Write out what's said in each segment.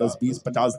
10, 20, 50,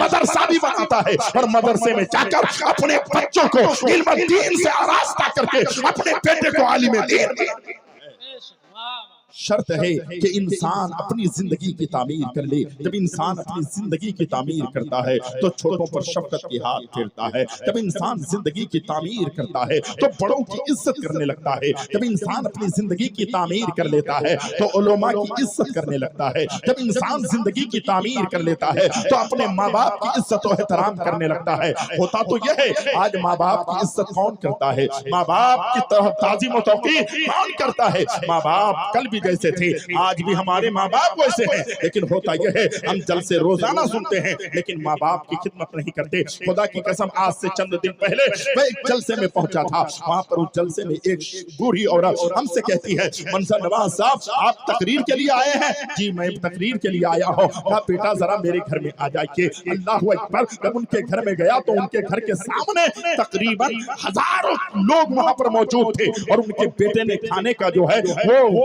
مدرسہ بھی بناتا ہے، اور مدرسے میں جا کر اپنے بچوں کو علم دین سے آراستہ کر کے اپنے بیٹے کو عالم دین بناتا ہے۔ شرط ہے کہ انسان اپنی زندگی کی تعمیر کر لے۔ جب انسان اپنی زندگی کی تعمیر کرتا ہے تو چھوٹوں پر شفقت کی ہاتھ پھیرتا ہے۔ جب انسان زندگی کی تعمیر کرتا ہے تو بڑوں کی عزت کرنے لگتا ہے۔ جب انسان اپنی زندگی کی تعمیر کر لیتا ہے تو علماء کی عزت کرنے لگتا ہے۔ جب انسان زندگی کی تعمیر کر لیتا ہے تو اپنے ماں باپ کی عزت و احترام کرنے لگتا ہے۔ ہوتا تو یہ ہے، آج ماں باپ کی عزت کون کرتا ہے؟ ماں باپ کی تعظیم و توقیر کون کرتا ہے؟ ماں باپ کل بھی جیسے تھے، آج بھی ہمارے ماں باپ ویسے ہیں، لیکن ہوتا یہ ہے ہم جلسے روزانہ سنتے ہیں لیکن ماں باپ کی خدمت نہیں کرتے۔ خدا کی قسم آج سے چند دن پہلے میں ایک جلسے میں پہنچا تھا، وہاں پر اس جلسے میں ایک بوڑھی عورت ہم سے کہتی ہے، منظر نواز صاحب آپ تقریر کے لیے آئے ہیں؟ جی میں تقریر کے لیے آیا ہوں۔ کہا بیٹا ذرا میرے گھر میں آ جائیے۔ اللہ اکبر، جب ان کے گھر میں گیا تو ان کے گھر کے سامنے تقریباً ہزاروں لوگ وہاں پر موجود تھے، اور ان کے بیٹے نے کھانے کا جو ہے وہ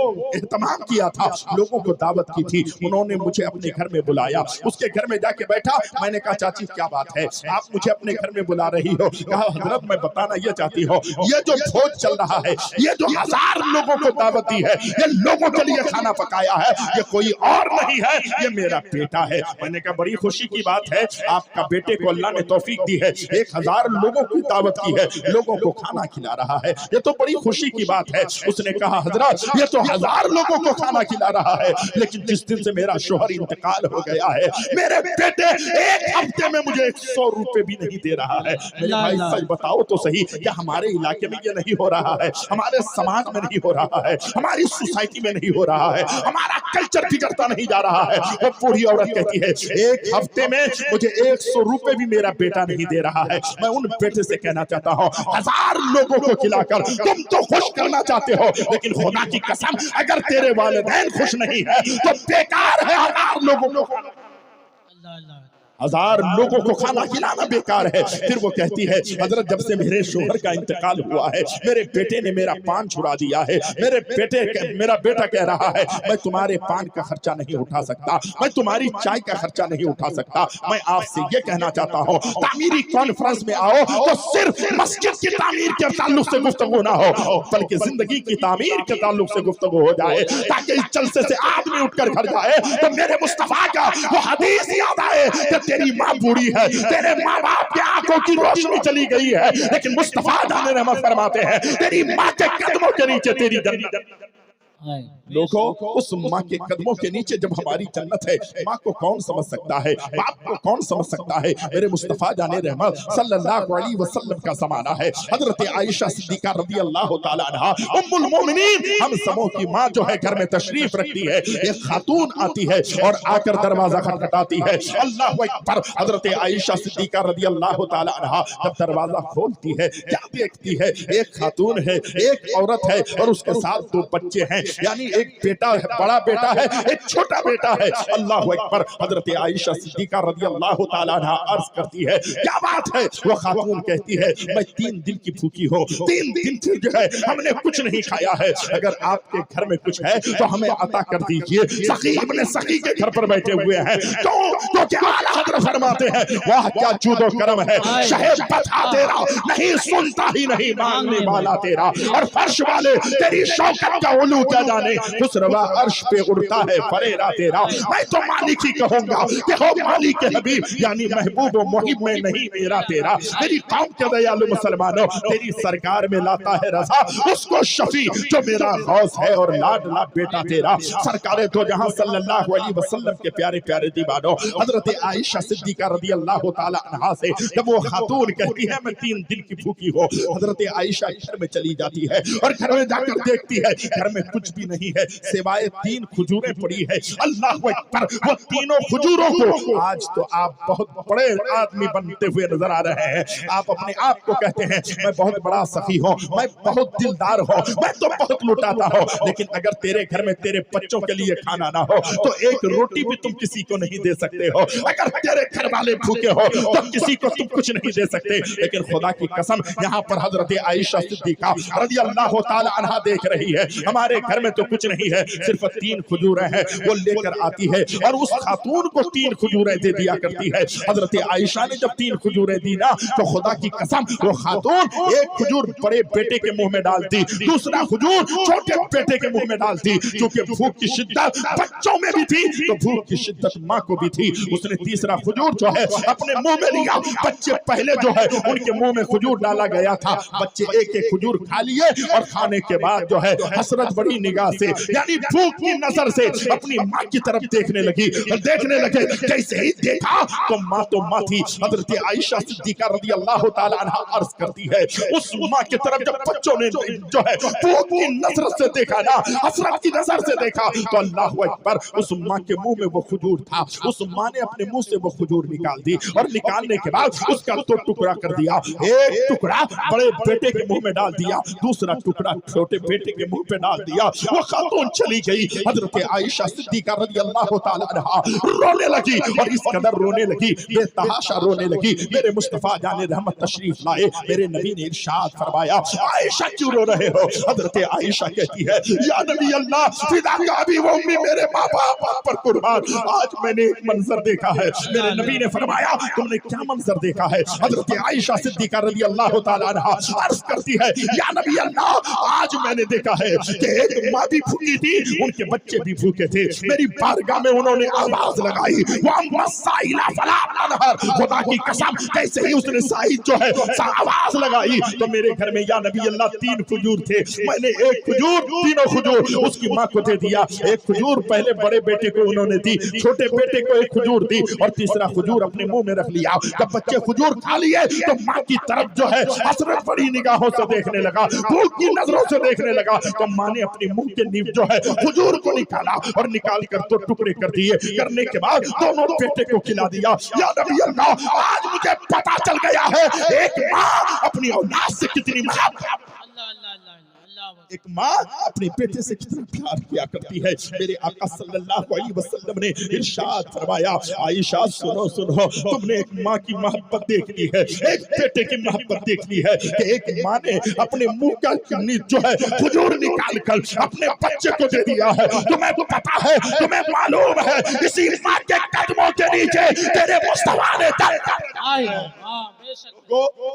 اہتمام کیا تھا، لوگوں کو دعوت کی تھی۔ انہوں نے مجھے اپنے گھر میں بلایا، اس کے گھر میں جا کے بیٹھا، میں نے کہا چاچی کیا بات ہے، آپ مجھے اپنے گھر میں بلا رہی ہو؟ کہا حضرت میں بتانا یہ چاہتی ہوں، یہ جو بھوج چل رہا ہے، یہ جو ہزار لوگوں کو دعوت دی ہے، یہ لوگوں کے لیے کھانا پکایا ہے، یہ کوئی اور نہیں ہے، یہ میرا بیٹا ہے۔ میں نے کہا بڑی خوشی کی بات ہے، آپ کا بیٹے کو اللہ نے توفیق دی ہے، 1000 لوگوں کی دعوت کی ہے، لوگوں کو کھانا کھلا رہا ہے، یہ تو بڑی خوشی کی بات ہے۔ اس نے کہا حضرت یہ تو 1000 لوگوں کو کھانا کھلا رہا ہے، لیکن جس دن سے میرا شوہر انتقال ہو گیا ہے، میرے بیٹے ایک ہفتے میں مجھے 100 روپے بھی نہیں دے رہا ہے۔ میرے بھائی سچ بتاؤ تو صحیح، کیا ہمارے علاقے میں یہ نہیں ہو رہا ہے؟ ہمارے سماج میں نہیں ہو رہا ہے؟ ہماری سوسائٹی میں نہیں ہو رہا ہے؟ ہمارا کلچر بگڑتا نہیں جا رہا ہے؟ وہ بوڑھی عورت کہتی ہے ایک ہفتے میں مجھے 100 روپے بھی میرا بیٹا نہیں دے رہا ہے۔ میں ان بیٹے سے کہنا چاہتا ہوں 1000 لوگوں کو کھلا کر تم تو خوش کرنا چاہتے ہو، لیکن خدا کی قسم اگر تیرے والدین خوش نہیں ہے تو بیکار ہے 1000 لوگوں کو 1000 لوگوں کو کھانا کھلانا بیکار ہے۔ پھر وہ کہتی ہے حضرت جب سے میرے شوہر کا انتقال ہوا ہے میرے بیٹے نے میرا پان چھڑا دیا ہے، میرا بیٹا کہہ رہا ہے میں تمہارے پان کا خرچہ نہیں اٹھا سکتا، میں تمہاری چائے کا خرچہ نہیں اٹھا سکتا۔ میں آپ سے یہ کہنا چاہتا ہوں تعمیری کانفرنس میں آؤ تو صرف مسجد کی تعمیر کے تعلق سے گفتگو نہ ہو، بلکہ زندگی کی تعمیر کے تعلق سے گفتگو ہو جائے، تاکہ اس جلسے سے آدمی اٹھ کر گھر جائے تو میرے مصطفیٰ کا وہ حدیث یاد آئے کہ تیری ماں بوڑھی ہے، تیرے ماں باپ کی آنکھوں کی روشنی چلی گئی ہے، لیکن مصطفیٰ جان رحمت فرماتے ہیں تیری ماں کے قدموں کے نیچے تیری جنت۔ لوگوں اس ماں کے قدموں کے نیچے جب ہماری جنت ہے، ماں کو کون سمجھ سکتا ہے، باپ کو کون سمجھ سکتا ہے؟ میرے مصطفیٰ جان رحمت صلی اللہ علیہ وسلم کا زمانہ ہے، حضرت عائشہ صدیقہ رضی اللہ تعالیٰ عنہ ام المومنین ہم سبوں کی ماں جو ہے گھر میں تشریف رکھتی ہے، ایک خاتون آتی ہے اور آ کر دروازہ کھٹکھٹاتی ہے، اللہ اکبر، حضرت عائشہ صدیقہ رضی اللہ تعالیٰ عنہ جب دروازہ کھولتی ہے کیا دیکھتی ہے؟ ایک خاتون ہے، ایک عورت ہے اور اس کے ساتھ 2 بچے ہیں، یعنی ایک بیٹا ہے، بڑا بیٹا ہے، ایک چھوٹا بیٹا ہے۔ اللہ اکبر، حضرت عائشہ صدیقہ رضی اللہ تعالیٰ عنہ عرض کرتی ہے کیا بات ہے؟ وہ خاتون کہتی ہے میں 3 دن کی بھوکی ہوں، 3 دن سے جو ہے ہم نے کچھ نہیں کھایا ہے، اگر آپ کے گھر میں کچھ ہے تو ہمیں عطا کر دیجئے۔ سخی ابن سخی کے گھر پر بیٹھے ہوئے ہیں تو کیا اعلیٰ حضرت فرماتے ہیں واہ کیا جود و کرم ہے، شہد بتا تیرا نہیں سنتا ہی نہیں مانگنے والا تیرا، اور فرش والے تیری شوکت کا علو کیا جانے، خسروا عرش پہ اڑتا ہے فریرا تیرا۔ میں تو مالک ہی کہوں گا کہ ہو مالک کے حبیب، یعنی محبوب و محب میں نہیں میرا تیرا۔ میری قوم کے دیالو مسلمانوں تیری سرکار میں لاتا ہے رضا اس کو شفیع جو میرا غوث ہے اور لاڈلا بیٹا تیرا۔ سرکار تو جہاں صلی اللہ علیہ وسلم کے پیارے پیارے دیوانوں حضرت عائشہ صدیقہ رضی اللہ تعالی عنہا سے جب وہ خاتون کہتی ہے میں 3 دن کی بھوکی ہوں، حضرت عائشہ گھر میں چلی جاتی ہے اور گھر میں جا کر دیکھتی ہے گھر میں کچھ بھی نہیں ہے سوائے 3 کھجوریں پڑی ہے۔ اللہ اکبر، وہ تینوں کھجوروں کو آج تو آپ بہت بڑے آدمی بنتے ہوئے نظر آ رہے ہیں، آپ اپنے آپ کو کہتے ہیں میں بہت بڑا سخی ہوں، میں بہت دلدار ہوں، میں تو بہت لٹاتا ہوں، لیکن اگر تیرے گھر میں تیرے بچوں کے لیے کھانا نہ ہو تو ایک روٹی بھی تم کسی کو نہیں دے سکتے ہو، اگر تیرے گھر والے بھوکے ہو تو کسی کو تم کچھ نہیں دے سکتے۔ لیکن خدا کی قسم یہاں پر حضرت عائشہ صدیقہ رضی اللہ تعالی عنہا دیکھ رہی ہے ہمارے گھر میں تو کچھ کچھ نہیں ہے، صرف 3 کھجوریں ہیں، وہ لے کر آتی ہے اور اس خاتون کو 3 کھجوریں دے دیا کرتی ہے۔ حضرت عائشہ نے جب 3 کھجوریں دی نا تو خدا کی قسم وہ خاتون ایک کھجور بڑے بیٹے کے منہ میں ڈالتی، دوسرا کھجور چھوٹے بیٹے کے منہ میں ڈالتی، کیونکہ بھوک کی شدت بچوں میں بھی تھی تو بھوک کی شدت ماں کو بھی تھی۔ اس نے تیسرا کھجور جو ہے اپنے منہ میں لیا، بچے پہلے جو ہے ان کے منہ میں کھجور ڈالا گیا تھا، بچے ایک ایک کھجور کھا لیے اور کھانے کے بعد جو ہے حسرت بڑی نگاہ سے یعنی بھوک کی نظر سے اپنی ماں کی طرف دیکھنے لگی، دیکھنے لگے، جیسے ہی دیکھا تو ماں تھی۔ حضرت عائشہ صدیقہ رضی اللہ تعالی عنہ عرض کرتی ہے اس ماں کی طرف جب بچوں نے جو ہے بھوک کی نظر سے دیکھا نا، حسرت کی نظر سے دیکھا تو اللہ اکبر، اس ماں کے منہ میں وہ کھجور تھا، اس ماں نے اپنے منہ سے وہ کھجور نکال دی اور نکالنے کے بعد اس کا 2 ٹکڑا کر دیا، ایک ٹکڑا بڑے بیٹے کے منہ میں ڈال دیا، دوسرا ٹکڑا چھوٹے بیٹے کے منہ پہ ڈال دیا۔ وہ خاتون چلی گئی، حضرت عائشہ صدیقہ رضی اللہ تعالی عنہا رونے لگی اور اس قدر رونے لگی، بے تحاشا رونے لگی۔ میرے مصطفیٰ جان رحمت تشریف لائے، میرے نبی نے ارشاد فرمایا عائشہ کیوں رو رہے ہو؟ حضرت عائشہ کہتی ہے یا نبی اللہ فداک ابی و امی، میرے ماں باپ پر قربان، آج میں نے ایک منظر دیکھا ہے۔ میرے نبی نے فرمایا تم نے کیا منظر دیکھا ہے؟ حضرت عائشہ صدیقہ رضی اللہ تعالی عنہا عرض کرتی ہے یا نبی اللہ آج میں نے دیکھا ہے کہ ایک ماں بھی بھوکی تھی، ان کے بچے بھی بھوکے تھے، میری بارگاہ میں انہوں نے آواز لگائی وَأَمَّا السَّائِلَ فَلَا تَنْهَرْ، خدا کی قسم کیسے ہی اس نے سائل جو ہے آواز لگائی تو میرے گھر میں یا نبی اللہ 3 کھجور تھے، میں نے ایک کھجور، تینوں کھجور اس کی ماں کو دے دیا، ایک کھجور پہلے بڑے بیٹے کو انہوں نے دی، چھوٹے بیٹے کو ایک کھجور دی اور تیسرا کھجور اپنے منہ میں رکھ لیا۔ جب بچے کھجور کھا لیے تو ماں کی طرف جو ہے حسرت بڑی نگاہوں سے دیکھنے لگا، بھوک کی نظروں سے دیکھنے لگا، تو ماں نے اپنے منہ کے نیب جو ہے کھجور کو نکالا اور نکال کر 2 ٹکڑے کر دیے، کرنے کے بعد دونوں بیٹے کو کھلا دیا۔ یا نبی اللہ آج مجھے پتا چل گیا ہے ایک ماں اپنی اولاد سے کتنی محبت، ایک ماں اپنے بیٹے سے کتنا پیار کیا کرتی ہے۔ میرے آقا صلی اللہ علیہ وسلم نے ارشاد فرمایا عائشہ سنو تم نے ایک ماں کی محبت دیکھ لی ہے، ایک بیٹے کی محبت دیکھ لی ہے کہ ایک ماں نے اپنے منہ کا جو ہے کھجور نکال کر اپنے بچے کو دے دیا ہے۔ تمہیں پتا ہے، تمہیں معلوم ہے اسی ماں کے قدموں کے نیچے تیرے مصطفیٰ نے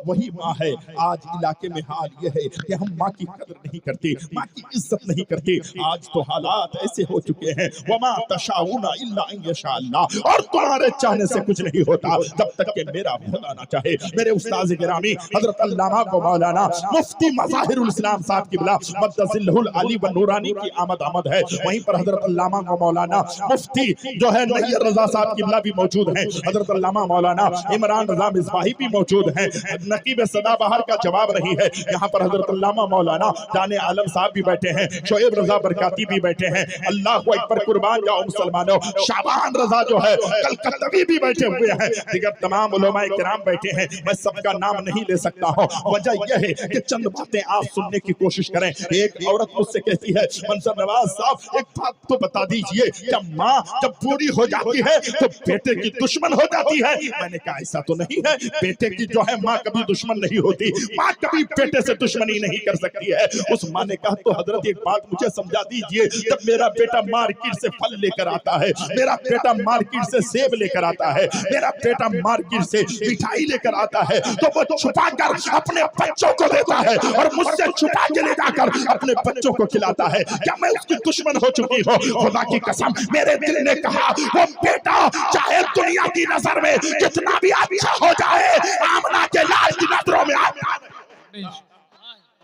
وہی ماں ہے۔ آج علاقے میں حال یہ ہے کہ ہم ماں کی قدر نہیں کرتے، ماں کی عزت نہیں کرتے۔ آج تو حالات ایسے ہو چکے ہیں وَمَا تَشَاءُونَ إِلَّا أَن يَشَاءَ اللَّهُ، اور تمہارے چاہنے سے کچھ نہیں ہوتا جب تک کہ میرا خدا نہ چاہے۔ میرے استاذ گرامی حضرت علامہ و مولانا مفتی مظاہر الاسلام صاحب کی بلا مدظلہ العلی و نورانی کی آمد ہے، وہیں پر حضرت علامہ و مولانا مفتی جو ہے نیر رضا صاحب کی بلا بھی موجود ہیں، حضرت علامہ مولانا عمران رضا مصباحی بھی موجود ہیں۔ نقیب سدا بہار کا جواب نہیں ہے، یہاں پر حضرت علامہ مولانا جان عالم صاحب بھی بیٹھے ہیں، شعیب رضا برکاتی بھی بیٹھے ہیں، اللہ اکبر قربان جاؤ مسلمانوں، شعبان رضا جو ہے کلکتوی بھی بیٹھے ہوئے ہیں، دیگر تمام علماء کرام بیٹھے ہیں، میں سب کا نام نہیں لے سکتا ہوں، وجہ یہ ہے کہ چند باتیں آپ سننے کی کوشش کریں۔ ایک عورت مجھ سے کہتی ہے منظر نواز صاحب ایک بات تو بتا دیجئے کہ ماں جب بوڑھی ہو جاتی ہے تو بیٹے کی دشمن ہو جاتی ہے؟ میں نے کہا ایسا تو نہیں ہے، بیٹے کی جو ہے ماں کبھی دشمن نہیں ہوتی، ماں کبھی بیٹے سے دشمنی نہیں کر سکتی ہے۔ اس ماں نے کہا تو حضرت ایک بات مجھے سمجھا دیجئے، جب میرا بیٹا مارکیٹ سے پھل لے کر آتا ہے، میرا بیٹا مارکیٹ سے سیب لے کر آتا ہے، میرا بیٹا مارکیٹ سے مٹھائی لے کر آتا ہے تو وہ چھپا کر اپنے بچوں کو دیتا ہے اور مجھ سے چھپا کے لے جا کر اپنے بچوں کو کھلاتا ہے، کیا میں اس کی دشمن ہو چکی ہوں؟ خدا کی قسم میرے دل نے کہا وہ بیٹا چاہے دنیا کی نظر میں کتنا بھی اچھا ہو جائے، آمنہ کے لال کی نظروں میں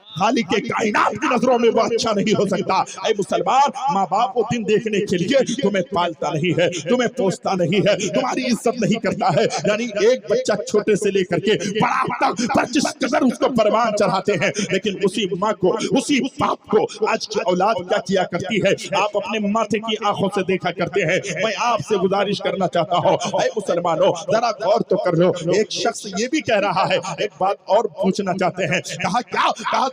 خالق کے کائنات کی نظروں میں وہ اچھا نہیں ہو سکتا۔ اے مسلمان، ماں باپ وہ دن دیکھنے کے لیے تمہیں پالتا نہیں ہے، تمہیں پوستا نہیں ہے، تمہاری عزت نہیں کرتا ہے، یعنی ایک بچہ چھوٹے سے لے کر کے بڑا تک پر جس قدر اس کو پروان چڑھاتے ہیں، لیکن اسی ماں کو، اسی باپ کو آج کی اولاد کیا کیا کرتی ہے آپ اپنے ماتھے کی آنکھوں سے دیکھا کرتے ہیں۔ میں آپ سے گزارش کرنا چاہتا ہوں اے مسلمانوں ذرا غور تو کر لو، ایک شخص یہ بھی کہہ رہا ہے، ایک بات اور پوچھنا چاہتے ہیں، کہا کیا؟ کہا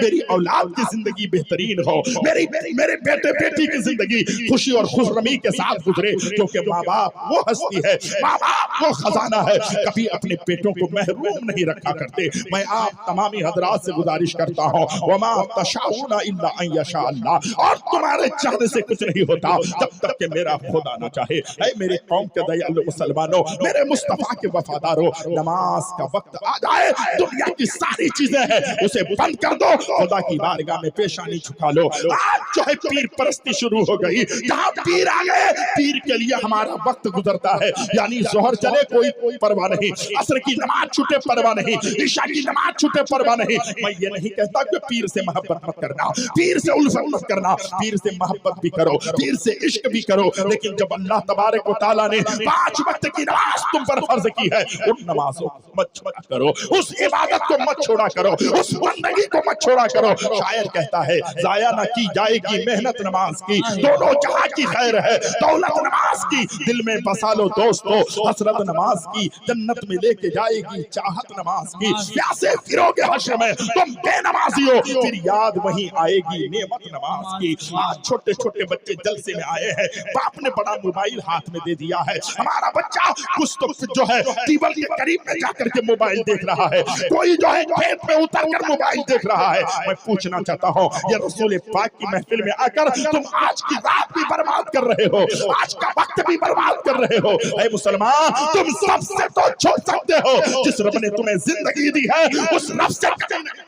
میری اولاد کی زندگی بہترین ہو، میرے بیٹے بیٹی کی زندگی خوشی اور خرمی کے ساتھ گزرے، کیونکہ ماں باپ وہ ہستی ہے، ماں باپ وہ خزانہ ہے، کبھی اپنے بیٹوں کو محروم نہیں رکھا کرتے۔ میں آپ تمامی حضرات سے گزارش کرتا ہوں وما تشاؤون الا ان یشاء اللہ، اور تمہارے چاہنے سے کچھ نہیں ہوتا جب تک کہ میرا خدا نہ چاہے۔ اے میری قوم کے دیالو مسلمانوں، میرے مصطفیٰ کے وفاداروں، نماز کا وقت آ جائے، دنیا کی ساری چیزیں ہیں اسے بند کر دو، خدا کی بارگاہ میں پیشانی جھکا لو۔ آج جو ہے پیر پرستی شروع ہو گئی، جہاں پیر آ گئے پیر کے لیے ہمارا وقت گزرتا ہے، یعنی ظہر چلے کوئی پرواہ نہیں، عصر کی نماز چھوٹے پرواہ نہیں، عشاء کی نماز چھوٹے پرواہ نہیں۔ میں یہ نہیں کہتا کہ پیر سے محبت مت کرنا، پیر سے الفت مت کرنا، پیر سے محبت بھی کرو، پیر سے عشق بھی کرو، لیکن جب اللہ تبارک و تعالیٰ نے 5 وقت کی نماز تم پر فرض کی ہے، ان نمازوں کو مت چھوڑا کرو، اس عبادت کو مت چھوڑا کرو، اس بندگی کو مت چھوڑا کرو۔ شاعر کہتا ہے ضائع نہ کی جائے گی محنت نماز کی، دونوں جہاں کی خیر ہے، دولت نماز کی دل میں بسا لو دوستو، حسرت نماز کی جنت میں لے کے جائے گی چاہت نماز کی، پیاسے پھرو گے حشر میں تم بے نمازی ہو، پھر یاد وہیں آئے گی نعمت نماز کی۔ آج چھوٹے چھوٹے بچے جلسے میں آئے ہیں، باپ نے بڑا موبائل ہاتھ میں دے دیا ہے، ہمارا بچہ کچھ تو جو ہے ٹیبل کے قریب میں جا کر کے موبائل دیکھ رہا ہے، کوئی جو ہے کھیت میں اتر کر موبائل دیکھ رہا ہے۔ میں پوچھنا چاہتا ہوں یہ رسول پاک کی محفل میں آ کر تم آج کی رات بھی برباد کر رہے ہو، آج کا وقت بھی برباد کر رہے ہو۔ اے مسلمان، تم سب سے تو چھوڑ سکتے ہو، جس رب نے تمہیں زندگی دی ہے اس رب سے کبھی نہیں،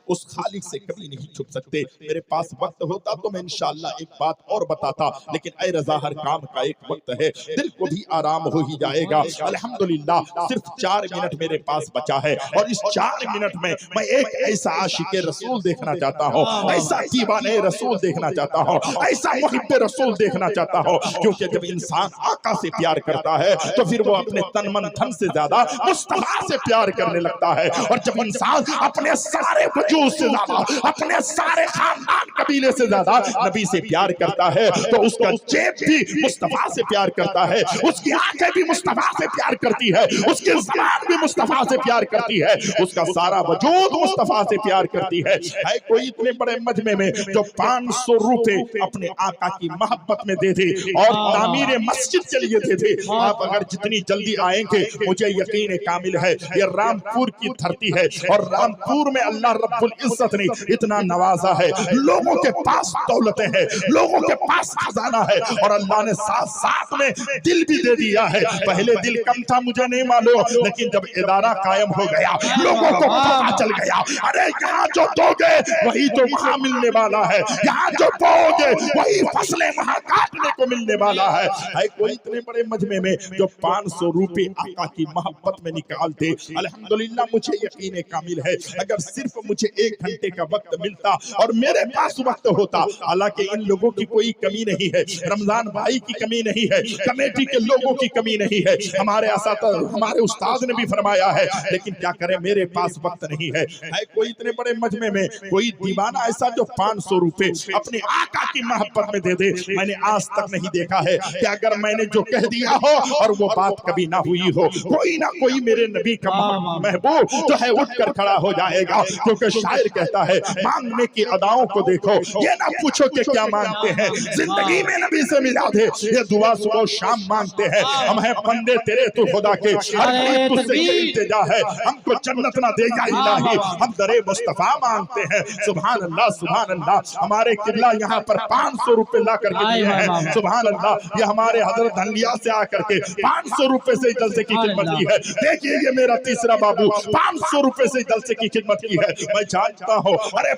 اس خالق سے کبھی نہیں چھپ سکتے۔ میرے پاس وقت ہوتا تو میں انشاءاللہ ایک بات اور بتاتا، لیکن اے رضا ہر کام کا ایک وقت ہے، دل کو بھی آرام ہو ہی جائے گا۔ الحمدللہ صرف 4 منٹ میرے پاس بچا ہے، اور اس 4 منٹ میں میں ایک ایسا عاشق رسول دیکھنا چاہتا ہوں، ایسا دیوانے رسول دیکھنا چاہتا ہوں، ایسا محب رسول دیکھنا چاہتا ہوں، کیونکہ جب انسان آقا سے پیار کرتا ہے تو پھر وہ اپنے تن من دھن سے زیادہ مصطفیٰ سے پیار کرنے لگتا ہے، اور جب انسان اپنے سارے وجود سے زیادہ، اپنے سارے خاندان قبیلے سے زیادہ نبی سے پیار کرتا ہے تو اس کا جیب بھی مصطفیٰ سے پیار کرتا ہے، اس کی آنکھیں بھی مصطفیٰ سے پیار کرتی ہے، اس کی زبان بھی مصطفیٰ سے پیار کرتی ہے، اس کا سارا وجود مصطفیٰ سے پیار کرتی ہے۔ ہے کوئی اتنے بڑے مجمع میں جو 500 روپے اپنے آقا کی محبت میں دے دے اور تعمیر مسجد کے لیے دے دے؟ آپ اگر جتنی جلدی آئیں گے مجھے یقین کامل ہے یہ رامپور کی دھرتی ہے، اور رامپور میں اللہ رب العزت نے اتنا نوازا ہے، لوگوں کے پاس دولتیں ہیں، لوگوں کے پاس خزانہ ہے، اور اللہ نے ساتھ ساتھ میں دل بھی دے دیا ہے۔ پہلے دل کم تھا مجھے نہیں معلوم، لیکن جب ادارہ قائم ہو گیا لوگوں کو پتہ چل گیا، ارے یہاں جو دو گے وہی تو وہاں ملنے والا ہے، یہاں جو بو گے وہی فصلیں وہاں کاٹنے کو ملنے والا ہے۔ ہے کوئی اتنے بڑے مجمع میں جو 500 روپے آقا کی محبت میں نکال دے؟ الحمدللہ مجھے یقین کامل ہے اگر صرف مجھے 1 گھنٹے کا وقت ملتا اور میرے پاس وقت ہوتا، حالانکہ ان لوگوں کی کوئی کمی نہیں ہے، رمضان بھائی کی کمی نہیں ہے، کمیٹی کے لوگوں کی کمی نہیں ہے، ہمارے اساتذہ ہمارے استاد نے بھی فرمایا ہے، لیکن کیا کریں میرے پاس وقت نہیں ہے۔ ہے کوئی اتنے بڑے مجمع میں کوئی دیوانہ ایسا جو 500 روپے اپنے آقا کی محبت میں دے دے؟ میں نے آج تک نہیں دیکھا ہے کہ اگر میں نے جو کہہ دیا ہو اور وہ بات کبھی نہ ہوئی ہو، کوئی نہ کوئی میرے نبی کا محبوب جو ہے اٹھ کر کھڑا ہو جائے گا، کیونکہ شاعر کہتا ہے مانگنے کی اداؤں کو دیکھو، یہ نہ پوچھو کہ کیا مانگتے ہیں، زندگی میں نبی سے ملا دے، یہ دعا صبح و شام مانگتے ہیں، ہم ہیں بندے تیرے تو خدا کے، ہر کوئی تجھ سے یہ التجا ہے، ہم کو جنت نہ دے یا الہی، ہم در مصطفیٰ مانگتے ہیں۔ سبحان اللہ سبحان اللہ، ہمارے قبلہ یہاں پر 500 روپے لا کر کے دیے ہیں، سبحان اللہ، یہ ہمارے حضرت انبیاء سے آ کر کے 500 روپے سے جلسے کی خدمت کی ہے۔ دیکھیے یہ میرا تیسرا بابو 500 روپے سے جلسے کی خدمت کی ہے۔ میں جانتا ہوں ارے